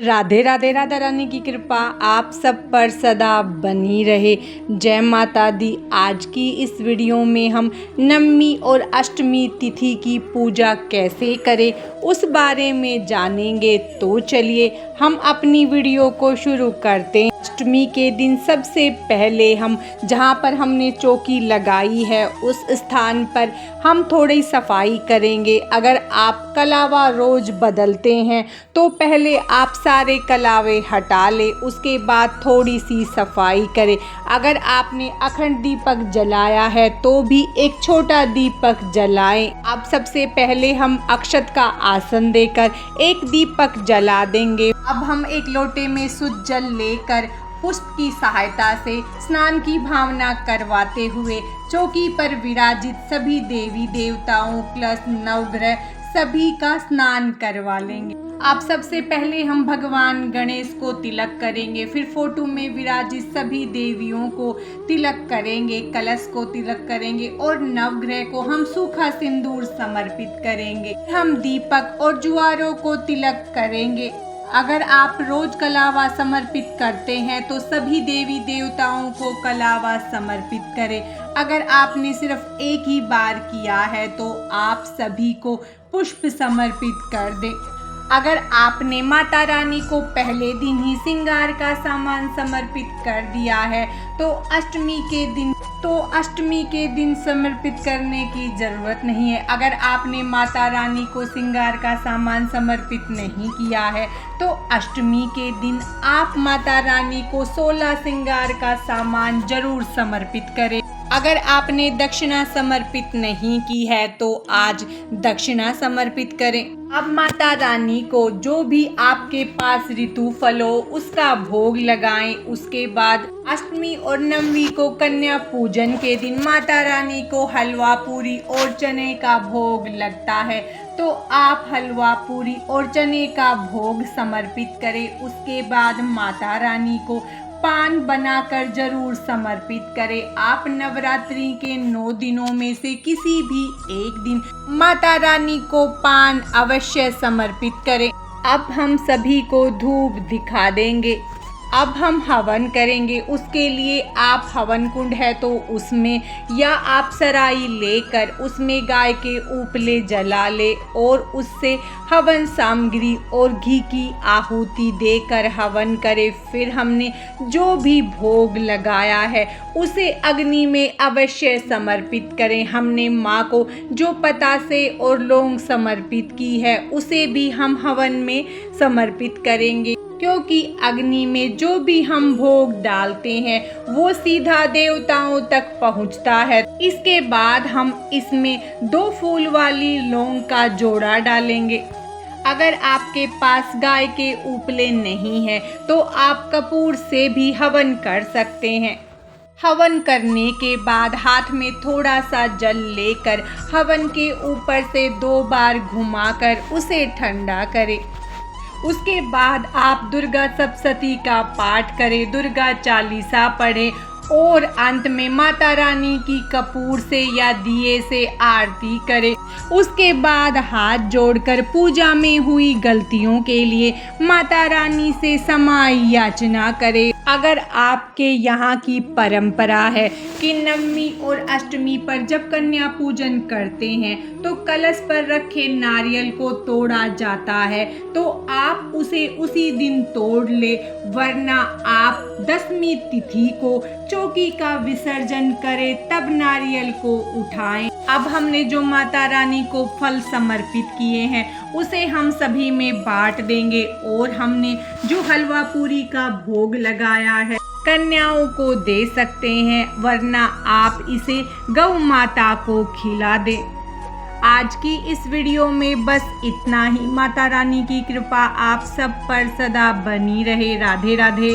राधे राधे। राधा रानी की कृपा आप सब पर सदा बनी रहे। जय माता दी। आज की इस वीडियो में हम नवमी और अष्टमी तिथि की पूजा कैसे करें उस बारे में जानेंगे। तो चलिए हम अपनी वीडियो को शुरू करते हैं। अष्टमी के दिन सबसे पहले हम जहाँ पर हमने चौकी लगाई है उस स्थान पर हम थोड़ी सफाई करेंगे। अगर आप कलावा रोज बदलते हैं तो पहले आप सारे कलावे हटा लें, उसके बाद थोड़ी सी सफाई करें। अगर आपने अखंड दीपक जलाया है तो भी एक छोटा दीपक जलाएं। अब सबसे पहले हम अक्षत का आसन देकर एक दीपक जला देंगे। अब हम एक लोटे में शुद्ध जल लेकर पुष्प की सहायता से स्नान की भावना करवाते हुए चौकी पर विराजित सभी देवी देवताओं प्लस नवग्रह सभी का स्नान करवा लेंगे। अब सबसे पहले हम भगवान गणेश को तिलक करेंगे, फिर फोटो में विराजित सभी देवियों को तिलक करेंगे, कलश को तिलक करेंगे और नवग्रह को हम सूखा सिंदूर समर्पित करेंगे। हम दीपक और जुआरों को तिलक करेंगे। अगर आप रोज कलावा समर्पित करते हैं तो सभी देवी देवताओं को कलावा समर्पित करें। अगर आपने सिर्फ एक ही बार किया है तो आप सभी को पुष्प समर्पित कर दें। अगर आपने माता रानी को पहले दिन ही श्रृंगार का सामान समर्पित कर दिया है तो अष्टमी के दिन समर्पित करने की ज़रूरत नहीं है। अगर आपने माता रानी को श्रृंगार का सामान समर्पित नहीं किया है तो अष्टमी के दिन आप माता रानी को 16 श्रृंगार का सामान जरूर समर्पित करें। अगर आपने दक्षिणा समर्पित नहीं की है तो आज दक्षिणा समर्पित करें। अब माता रानी को जो भी आपके पास ऋतु फल हो उसका भोग लगाएं। उसके बाद अष्टमी और नवमी को कन्या पूजन के दिन माता रानी को हलवा पूरी और चने का भोग लगता है तो आप हलवा पूरी और चने का भोग समर्पित करें। उसके बाद माता रानी को पान बनाकर जरूर समर्पित करें। आप नवरात्रि के 9 दिनों में से किसी भी एक दिन माता रानी को पान अवश्य समर्पित करें। अब हम सभी को धूप दिखा देंगे। अब हम हवन करेंगे। उसके लिए आप हवन कुंड है तो उसमें या आप सराई लेकर उसमें गाय के उपले जला ले और उससे हवन सामग्री और घी की आहुति देकर हवन करें। फिर हमने जो भी भोग लगाया है उसे अग्नि में अवश्य समर्पित करें। हमने माँ को जो पतासे और लौंग समर्पित की है उसे भी हम हवन में समर्पित करेंगे, क्योंकि अग्नि में जो भी हम भोग डालते हैं वो सीधा देवताओं तक पहुंचता है। इसके बाद हम इसमें 2 फूल वाली लौंग का जोड़ा डालेंगे। अगर आपके पास गाय के उपले नहीं है तो आप कपूर से भी हवन कर सकते हैं। हवन करने के बाद हाथ में थोड़ा सा जल लेकर हवन के ऊपर से 2 बार घुमाकर उसे ठंडा करें। उसके बाद आप दुर्गा सप्तशती का पाठ करें, दुर्गा चालीसा पढ़ें और अंत में माता रानी की कपूर से या दिए से आरती करें। उसके बाद हाथ जोड़कर पूजा में हुई गलतियों के लिए माता रानी से क्षमा याचना करें। अगर आपके यहाँ की परंपरा है कि नवमी और अष्टमी पर जब कन्या पूजन करते हैं तो कलश पर रखे नारियल को तोड़ा जाता है तो आप उसे उसी दिन तोड़ ले, वरना आप 10वीं तिथि को चौकी का विसर्जन करें तब नारियल को उठाएं। अब हमने जो माता रानी को फल समर्पित किए हैं उसे हम सभी में बांट देंगे और हमने जो हलवा पूरी का भोग लगाया है कन्याओं को दे सकते हैं, वरना आप इसे गौ माता को खिला दें। आज की इस वीडियो में बस इतना ही। माता रानी की कृपा आप सब पर सदा बनी रहे। राधे राधे।